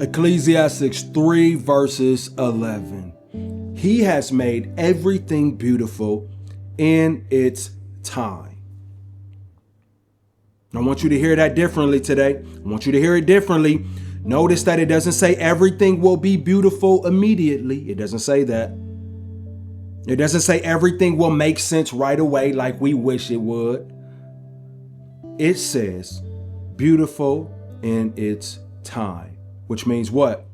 Ecclesiastes 3 verses 11. He has made everything beautiful in its time. I want you to hear that differently today. I want you to hear it differently. Notice that it doesn't say everything will be beautiful immediately. It doesn't say that. It doesn't say everything will make sense right away like we wish it would. It says beautiful in its time, which means what?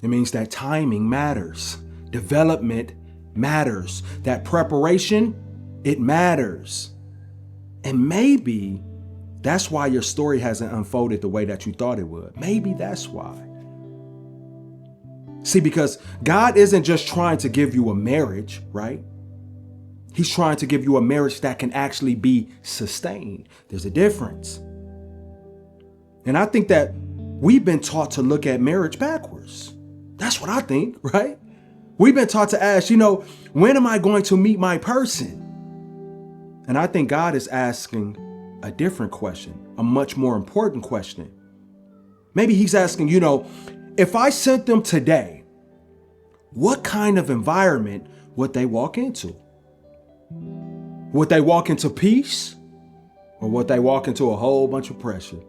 It means that timing matters. Development matters. That preparation, it matters. And maybe that's why your story hasn't unfolded the way that you thought it would. Maybe that's why. See, because God isn't just trying to give you a marriage, right? He's trying to give you a marriage that can actually be sustained. There's a difference. And I think that we've been taught to look at marriage backwards. That's what I think, right? We've been taught to ask, when am I going to meet my person? And I think God is asking a different question, a much more important question. Maybe he's asking, if I sent them today, what kind of environment would they walk into? Would they walk into peace, or would they walk into a whole bunch of pressure?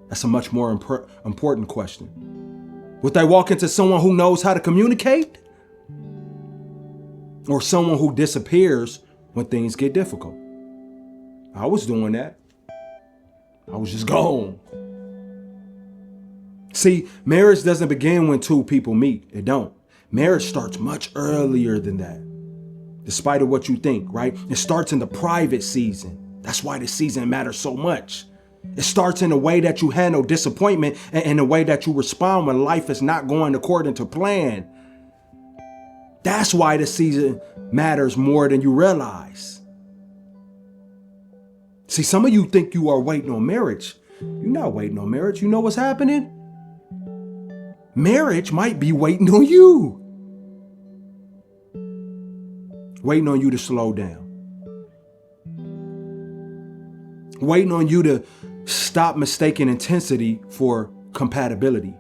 That's a much more important question. Would they walk into someone who knows how to communicate, or someone who disappears when things get difficult? I was doing that. I was just gone. See, marriage doesn't begin when two people meet. It don't. Marriage starts much earlier than that. Despite of what you think, right? It starts in the private season. That's why the season matters so much. It starts in the way that you handle disappointment and in the way that you respond when life is not going according to plan. That's why the season matters more than you realize. See, some of you think you are waiting on marriage. You're not waiting on marriage. You know what's happening? Marriage might be waiting on you. Waiting on you to slow down. Waiting on you to stop mistaking intensity for compatibility.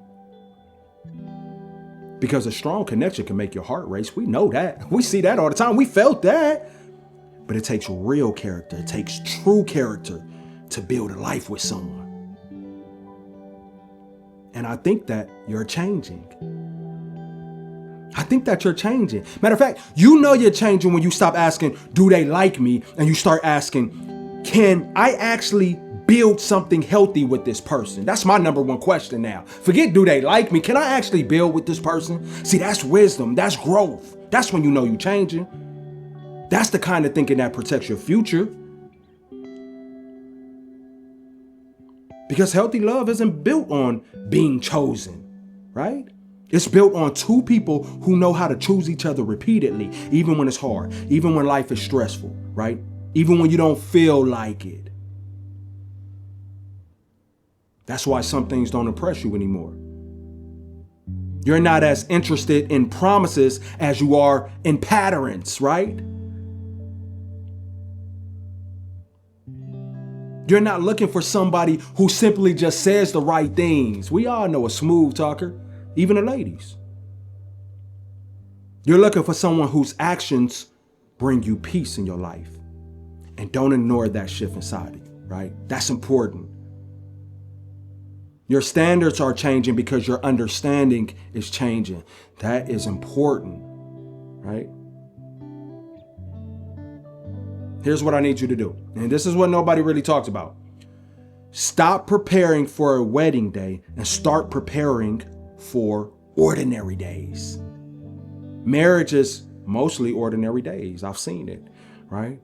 Because a strong connection can make your heart race. We know that. We see that all the time. We felt that. But it takes real character. It takes true character to build a life with someone. And I think that you're changing. I think that you're changing. Matter of fact, you're changing when you stop asking, do they like me? And you start asking, can I actually build something healthy with this person? That's my number one question now. Forget, do they like me? Can I actually build with this person? See, that's wisdom. That's growth. That's when you're changing. That's the kind of thinking that protects your future. Because healthy love isn't built on being chosen, right? It's built on two people who know how to choose each other repeatedly, even when it's hard, even when life is stressful, right? Even when you don't feel like it. That's why some things don't impress you anymore. You're not as interested in promises as you are in patterns, right? You're not looking for somebody who simply just says the right things. We all know a smooth talker, even the ladies. You're looking for someone whose actions bring you peace in your life. And don't ignore that shift inside of you, right? That's important. Your standards are changing because your understanding is changing. That is important, right? Here's what I need you to do. And this is what nobody really talks about. Stop preparing for a wedding day and start preparing for ordinary days. Marriage is mostly ordinary days. I've seen it, right?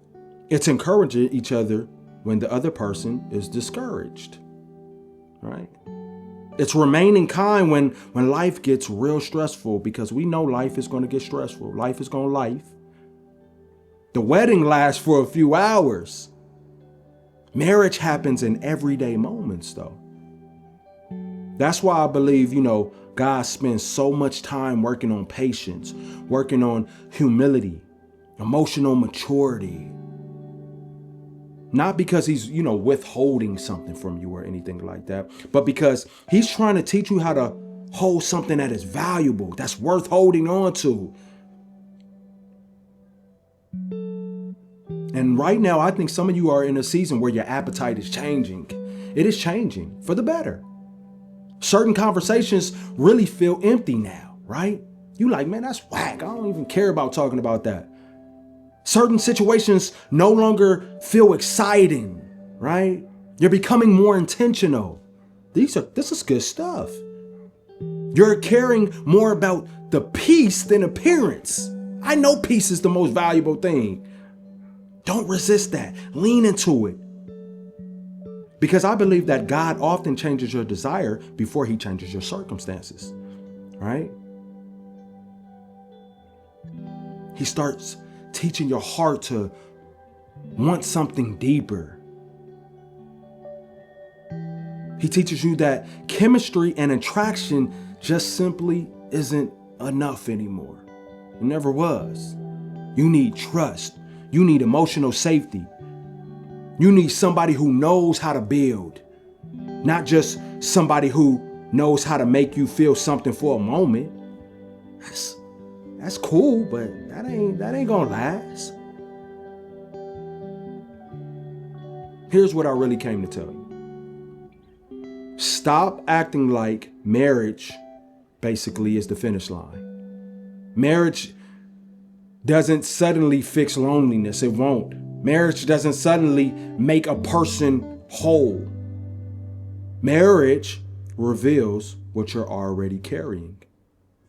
It's encouraging each other when the other person is discouraged, right? It's remaining kind when life gets real stressful, because we know life is going to get stressful. Life is going to life. The wedding lasts for a few hours. Marriage happens in everyday moments, though. That's why I believe, God spends so much time working on patience, working on humility, emotional maturity. Not because he's, withholding something from you or anything like that, but because he's trying to teach you how to hold something that is valuable, that's worth holding on to. And right now, I think some of you are in a season where your appetite is changing. It is changing for the better. Certain conversations really feel empty now, right? You like, man, that's whack. I don't even care about talking about that. Certain situations no longer feel exciting, right? You're becoming more intentional. This is good stuff. You're caring more about the peace than appearance. I know peace is the most valuable thing. Don't resist that. Lean into it. Because I believe that God often changes your desire before he changes your circumstances, right? He starts teaching your heart to want something deeper. He teaches you that chemistry and attraction just simply isn't enough anymore. It never was. You need trust. You need emotional safety. You need somebody who knows how to build, not just somebody who knows how to make you feel something for a moment. That's cool, but that ain't gonna last. Here's what I really came to tell you. Stop acting like marriage basically is the finish line. Marriage doesn't suddenly fix loneliness. It won't. Marriage doesn't suddenly make a person whole. Marriage reveals what you're already carrying.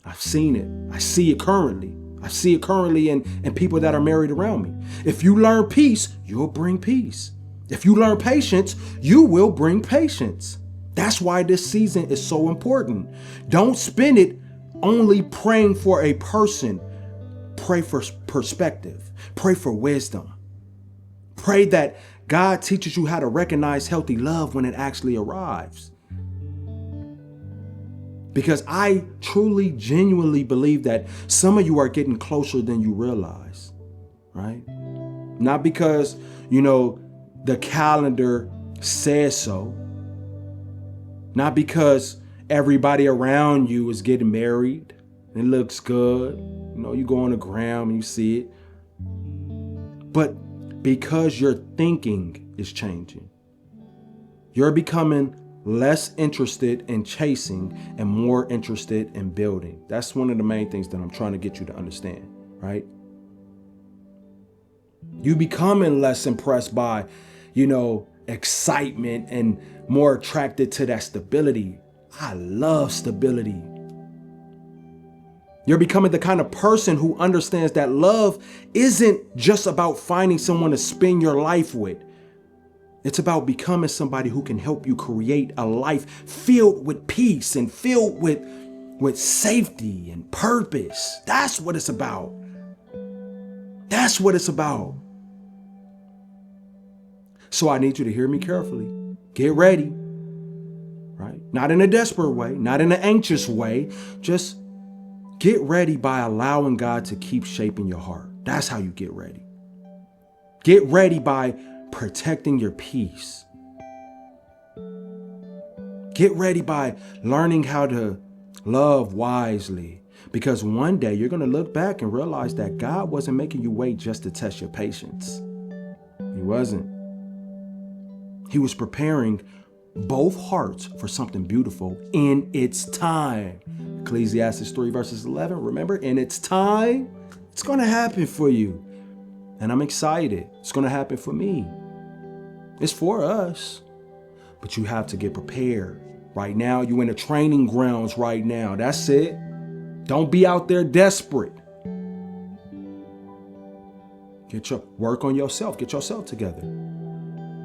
I've seen it. I see it currently. I see it currently in people that are married around me. If you learn peace, you'll bring peace. If you learn patience, you will bring patience. That's why this season is so important. Don't spend it only praying for a person. Pray for perspective. Pray for wisdom. Pray that God teaches you how to recognize healthy love when it actually arrives. Because I truly, genuinely believe that some of you are getting closer than you realize, right? Not because, the calendar says so. Not because everybody around you is getting married. It looks good. You go on the gram and you see it. But because your thinking is changing. You're becoming less interested in chasing and more interested in building. That's one of the main things that I'm trying to get you to understand, right? You becoming less impressed by, excitement and more attracted to that stability. I love stability. You're becoming the kind of person who understands that love isn't just about finding someone to spend your life with. It's about becoming somebody who can help you create a life filled with peace and filled with safety and purpose. That's what it's about. That's what it's about. So I need you to hear me carefully. Get ready, right? Not in a desperate way, not in an anxious way. Just get ready by allowing God to keep shaping your heart. That's how you get ready. Get ready by protecting your peace. Get ready by learning how to love wisely. Because one day you're going to look back and realize that God wasn't making you wait just to test your patience. He wasn't. He was preparing both hearts for something beautiful in its time. Ecclesiastes 3 verses 11. Remember, in its time, it's going to happen for you. And I'm excited. It's going to happen for me. It's for us. But you have to get prepared. Right now, you're in the training grounds right now. That's it. Don't be out there desperate. Work on yourself. Get yourself together.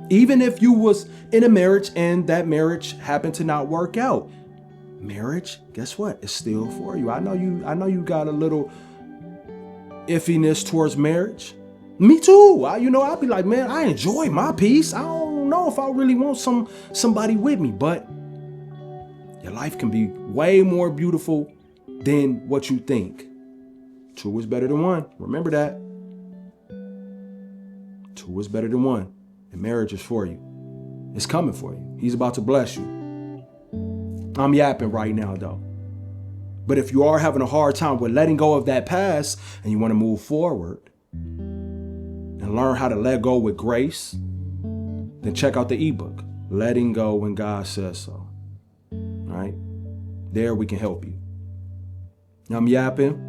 Even if you was in a marriage and that marriage happened to not work out, marriage, guess what? It's still for you. I know you got a little iffiness towards marriage. Me too. I'll be like, man, I enjoy my peace. I don't know if I really want somebody with me, but your life can be way more beautiful than what you think. Two is better than one. Remember that. Two is better than one. And marriage is for you. It's coming for you. He's about to bless you. I'm yapping right now, though. But if you are having a hard time with letting go of that past and you want to move forward and learn how to let go with grace, then check out the ebook, Letting Go When God Says So. All right? There we can help you. I'm yapping.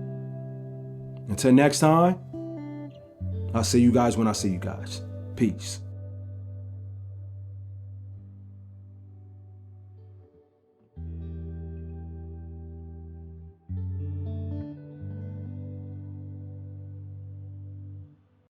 Until next time, I'll see you guys when I see you guys. Peace.